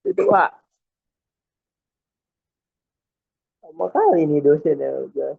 Itu Pak, lama kali nih dosennya udah.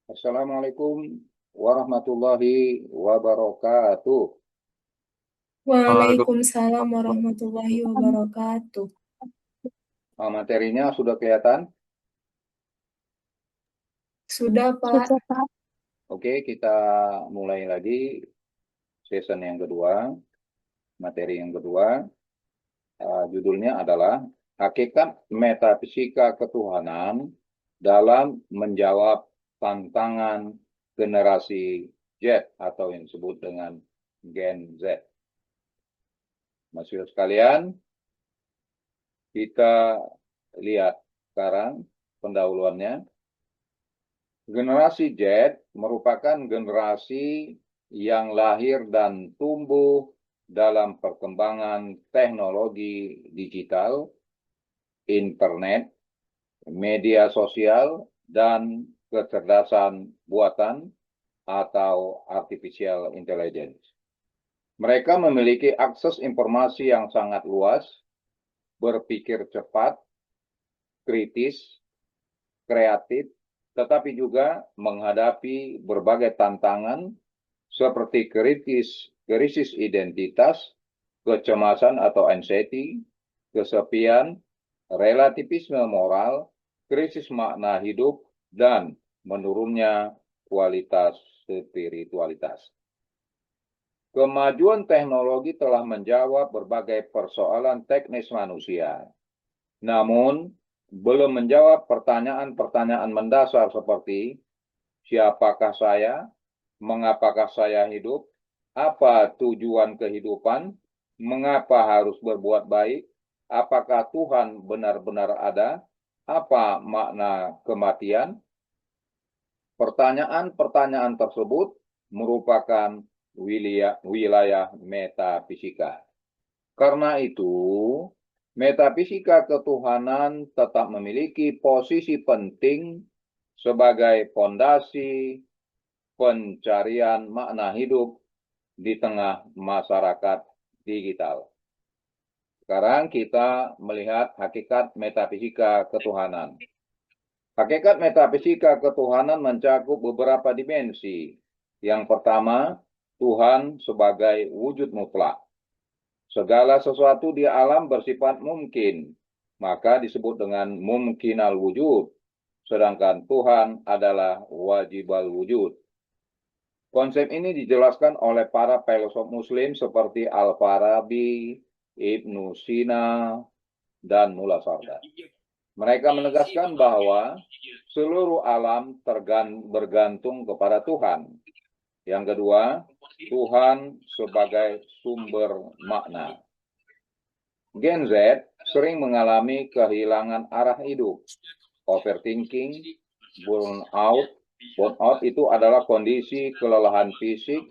Assalamualaikum warahmatullahi wabarakatuh. Waalaikumsalam. Waalaikumsalam. Waalaikumsalam warahmatullahi wabarakatuh. Materinya sudah kelihatan? Sudah, Pak. Sudah, Pak. Oke, kita mulai lagi season yang kedua, materi yang kedua. Judulnya adalah Hakikat Metafisika Ketuhanan dalam Menjawab Tantangan Generasi Z atau yang disebut dengan Gen Z. Mahasiswa sekalian, kita lihat sekarang pendahuluannya. Generasi Z merupakan generasi yang lahir dan tumbuh dalam perkembangan teknologi digital, internet, media sosial, dan kecerdasan buatan atau artificial intelligence. Mereka memiliki akses informasi yang sangat luas, berpikir cepat, kritis, kreatif, tetapi juga menghadapi berbagai tantangan seperti krisis identitas, kecemasan atau anxiety, kesepian, relativisme moral, krisis makna hidup, dan menurunnya kualitas spiritualitas. Kemajuan teknologi telah menjawab berbagai persoalan teknis manusia, namun belum menjawab pertanyaan-pertanyaan mendasar seperti siapakah saya, mengapakah saya hidup, apa tujuan kehidupan, mengapa harus berbuat baik, apakah Tuhan benar-benar ada, apa makna kematian. Pertanyaan-pertanyaan tersebut merupakan wilayah metafisika. Karena itu, metafisika ketuhanan tetap memiliki posisi penting sebagai fondasi pencarian makna hidup di tengah masyarakat digital. Sekarang kita melihat hakikat metafisika ketuhanan. Hakikat metafisika ketuhanan mencakup beberapa dimensi. Yang pertama, Tuhan sebagai wujud mutlak. Segala sesuatu di alam bersifat mungkin, maka disebut dengan mumkinal wujud. Sedangkan Tuhan adalah wajibal wujud. Konsep ini dijelaskan oleh para filosof muslim seperti Al-Farabi, Ibnu Sina, dan Mullah Sarda. Mereka menegaskan bahwa seluruh alam bergantung kepada Tuhan. Yang kedua, Tuhan sebagai sumber makna. Gen Z sering mengalami kehilangan arah hidup, overthinking, burnout. Burnout itu adalah kondisi kelelahan fisik,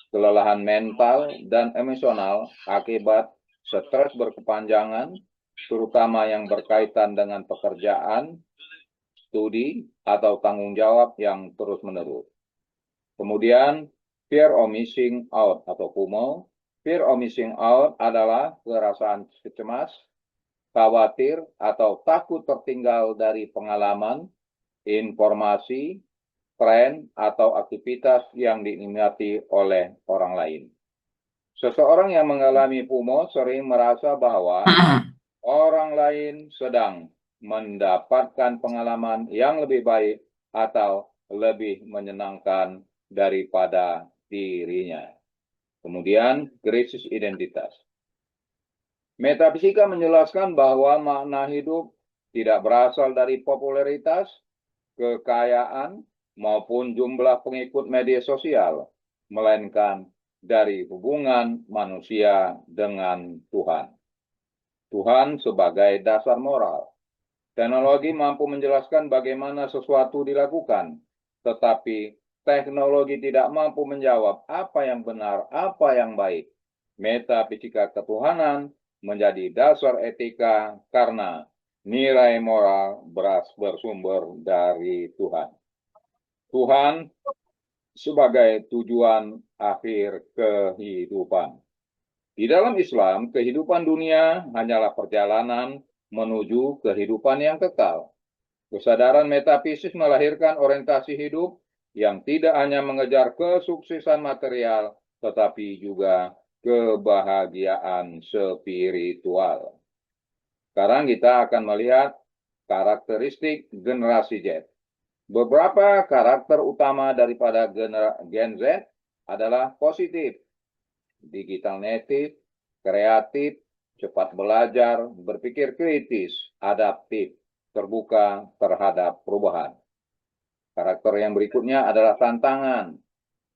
kelelahan mental, dan emosional akibat stres berkepanjangan, terutama yang berkaitan dengan pekerjaan, studi, atau tanggung jawab yang terus-menerus. Kemudian, fear of missing out atau FOMO. Fear of missing out adalah perasaan cemas, khawatir, atau takut tertinggal dari pengalaman, informasi, tren, atau aktivitas yang dinikmati oleh orang lain. Seseorang yang mengalami FOMO sering merasa bahwa orang lain sedang mendapatkan pengalaman yang lebih baik atau lebih menyenangkan daripada dirinya. Kemudian, krisis identitas. Metafisika menjelaskan bahwa makna hidup tidak berasal dari popularitas, kekayaan, maupun jumlah pengikut media sosial, melainkan dari hubungan manusia dengan Tuhan. Tuhan sebagai dasar moral. Teknologi mampu menjelaskan bagaimana sesuatu dilakukan, tetapi teknologi tidak mampu menjawab apa yang benar, apa yang baik. Metafisika ketuhanan menjadi dasar etika karena nilai moral bersumber dari Tuhan. Tuhan sebagai tujuan akhir kehidupan. Di dalam Islam, kehidupan dunia hanyalah perjalanan menuju kehidupan yang kekal. Kesadaran metafisis melahirkan orientasi hidup yang tidak hanya mengejar kesuksesan material, tetapi juga kebahagiaan spiritual. Sekarang kita akan melihat karakteristik generasi Z. Beberapa karakter utama daripada Gen Z adalah positif, digital native, kreatif, cepat belajar, berpikir kritis, adaptif, terbuka terhadap perubahan. Karakter yang berikutnya adalah tantangan.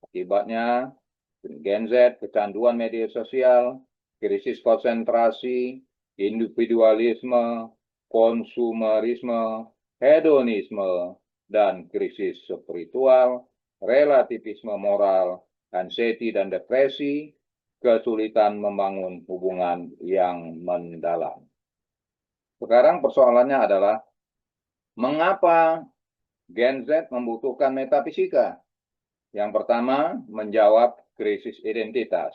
Akibatnya, Gen Z, kecanduan media sosial, krisis konsentrasi, individualisme, konsumerisme, hedonisme, dan krisis spiritual, relativisme moral, anxiety dan depresi, kesulitan membangun hubungan yang mendalam. Sekarang persoalannya adalah, mengapa Gen Z membutuhkan metafisika? Yang pertama, menjawab krisis identitas.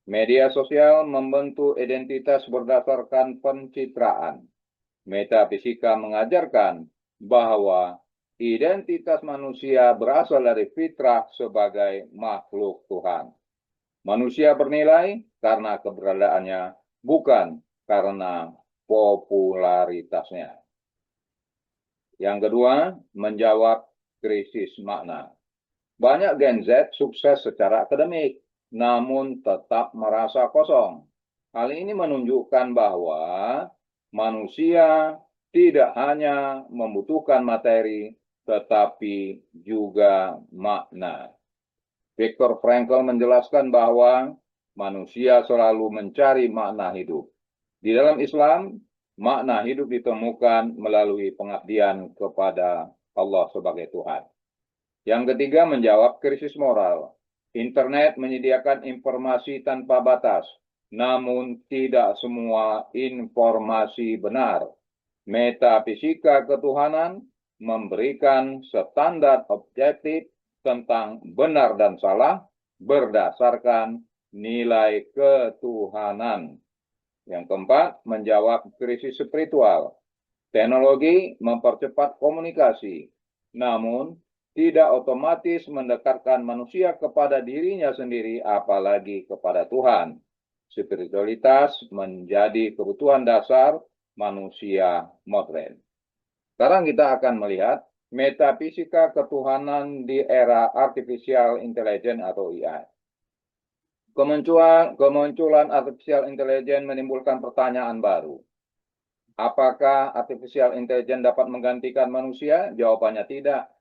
Media sosial membentuk identitas berdasarkan pencitraan. Metafisika mengajarkan bahwa identitas manusia berasal dari fitrah sebagai makhluk Tuhan. Manusia bernilai karena keberadaannya, bukan karena popularitasnya. Yang kedua, menjawab krisis makna. Banyak Gen Z sukses secara akademik, namun tetap merasa kosong. Hal ini menunjukkan bahwa manusia tidak hanya membutuhkan materi, tetapi juga makna. Viktor Frankl menjelaskan bahwa manusia selalu mencari makna hidup. Di dalam Islam, makna hidup ditemukan melalui pengabdian kepada Allah sebagai Tuhan. Yang ketiga, menjawab krisis moral. Internet menyediakan informasi tanpa batas, namun tidak semua informasi benar. Metafisika ketuhanan memberikan standar objektif tentang benar dan salah berdasarkan nilai ketuhanan. Yang keempat, menjawab krisis spiritual. Teknologi mempercepat komunikasi, namun tidak otomatis mendekatkan manusia kepada dirinya sendiri, apalagi kepada Tuhan. Spiritualitas menjadi kebutuhan dasar manusia modern. Sekarang kita akan melihat metafisika ketuhanan di era artificial intelligence atau AI. Kemunculan artificial intelligence menimbulkan pertanyaan baru. Apakah artificial intelligence dapat menggantikan manusia? Jawabannya tidak.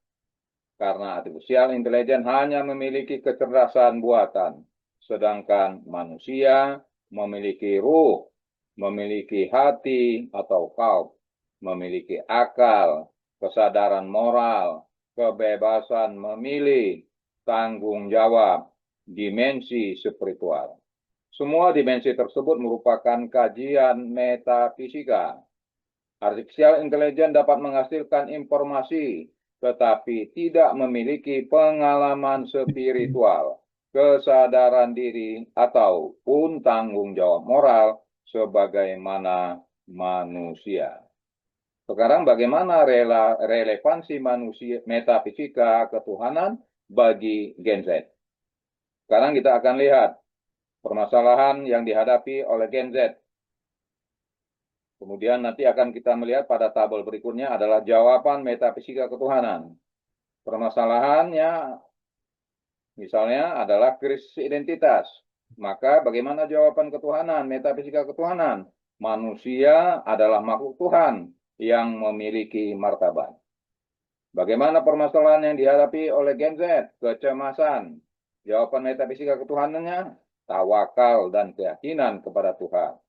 Karena artificial intelligence hanya memiliki kecerdasan buatan, sedangkan manusia memiliki ruh, memiliki hati atau qalb, memiliki akal, kesadaran moral, kebebasan memilih, tanggung jawab, dimensi spiritual. Semua dimensi tersebut merupakan kajian metafisika. Artificial intelligence dapat menghasilkan informasi, tetapi tidak memiliki pengalaman spiritual, kesadaran diri, ataupun tanggung jawab moral sebagaimana manusia. Sekarang bagaimana relevansi manusia metafisika ketuhanan bagi Gen Z? Sekarang kita akan lihat permasalahan yang dihadapi oleh Gen Z. Kemudian nanti akan kita melihat pada tabel berikutnya adalah jawaban metafisika ketuhanan. Permasalahannya misalnya adalah krisis identitas. Maka bagaimana jawaban ketuhanan, metafisika ketuhanan? Manusia adalah makhluk Tuhan yang memiliki martabat. Bagaimana permasalahan yang dihadapi oleh Gen Z? Kecemasan. Jawaban metafisika ketuhanannya, tawakal dan keyakinan kepada Tuhan.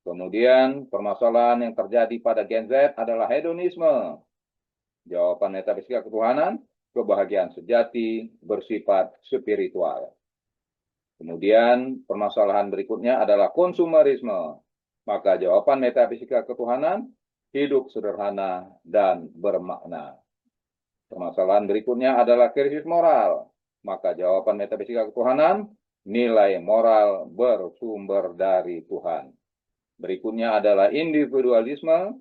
Kemudian permasalahan yang terjadi pada Gen Z adalah hedonisme. Jawaban metafisika ketuhanan, kebahagiaan sejati bersifat spiritual. Kemudian permasalahan berikutnya adalah konsumerisme. Maka jawaban metafisika ketuhanan, hidup sederhana dan bermakna. Permasalahan berikutnya adalah krisis moral. Maka jawaban metafisika ketuhanan, nilai moral bersumber dari Tuhan. Berikutnya adalah individualisme.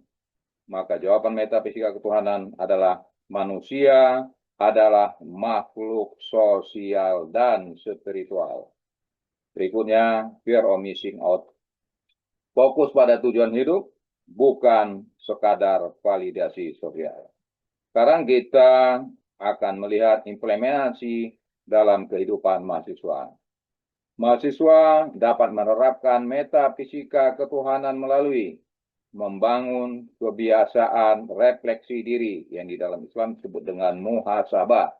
Maka jawaban metafisika ketuhanan adalah manusia adalah makhluk sosial dan spiritual. Berikutnya, fear of missing out. Fokus pada tujuan hidup, bukan sekadar validasi sosial. Sekarang kita akan melihat implementasi dalam kehidupan mahasiswa. Mahasiswa dapat menerapkan metafisika ketuhanan melalui membangun kebiasaan refleksi diri yang di dalam Islam disebut dengan muhasabah.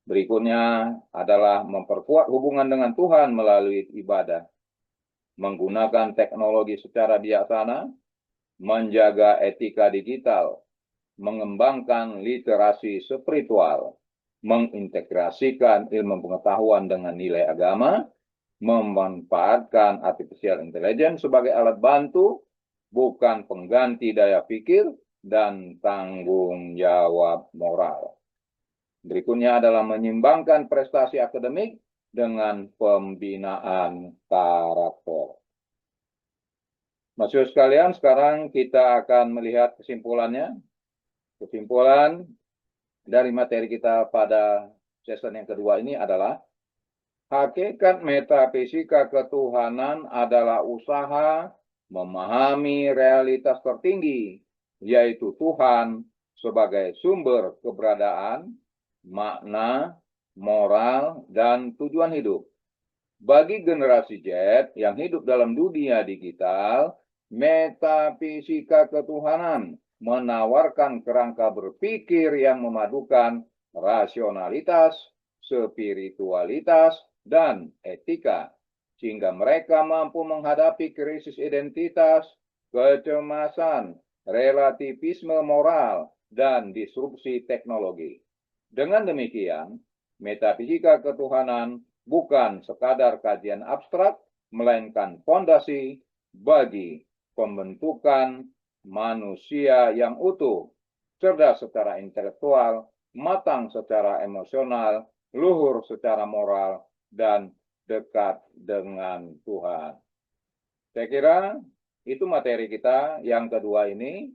Berikutnya adalah memperkuat hubungan dengan Tuhan melalui ibadah, menggunakan teknologi secara bijaksana, menjaga etika digital, mengembangkan literasi spiritual, mengintegrasikan ilmu pengetahuan dengan nilai agama, memanfaatkan artificial intelligence sebagai alat bantu, bukan pengganti daya pikir dan tanggung jawab moral. Berikutnya adalah menyimbangkan prestasi akademik dengan pembinaan karakter. Mahasiswa sekalian, sekarang kita akan melihat kesimpulannya. Kesimpulan dari materi kita pada sesi yang kedua ini adalah hakikat metafisika ketuhanan adalah usaha memahami realitas tertinggi, yaitu Tuhan sebagai sumber keberadaan, makna, moral, dan tujuan hidup. Bagi generasi Z yang hidup dalam dunia digital, metafisika ketuhanan menawarkan kerangka berpikir yang memadukan rasionalitas, spiritualitas, dan etika, sehingga mereka mampu menghadapi krisis identitas, kecemasan, relativisme moral, dan disrupsi teknologi. Dengan demikian, metafisika ketuhanan bukan sekadar kajian abstrak, melainkan fondasi bagi pembentukan manusia yang utuh, cerdas secara intelektual, matang secara emosional, luhur secara moral, dan dekat dengan Tuhan. Saya kira itu materi kita yang kedua ini.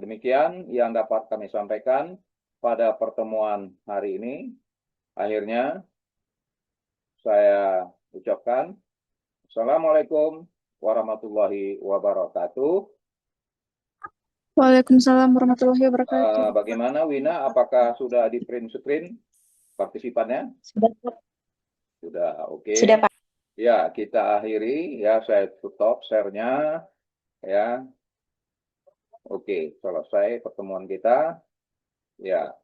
Demikian yang dapat kami sampaikan pada pertemuan hari ini. Akhirnya saya ucapkan Assalamualaikum warahmatullahi wabarakatuh. Waalaikumsalam warahmatullahi wabarakatuh. Bagaimana Wina? Apakah sudah di print screen partisipannya? Sudah, oke. Sudah, Pak. Ya, kita akhiri ya, saya tutup share-nya ya. Oke, selesai pertemuan kita. Ya.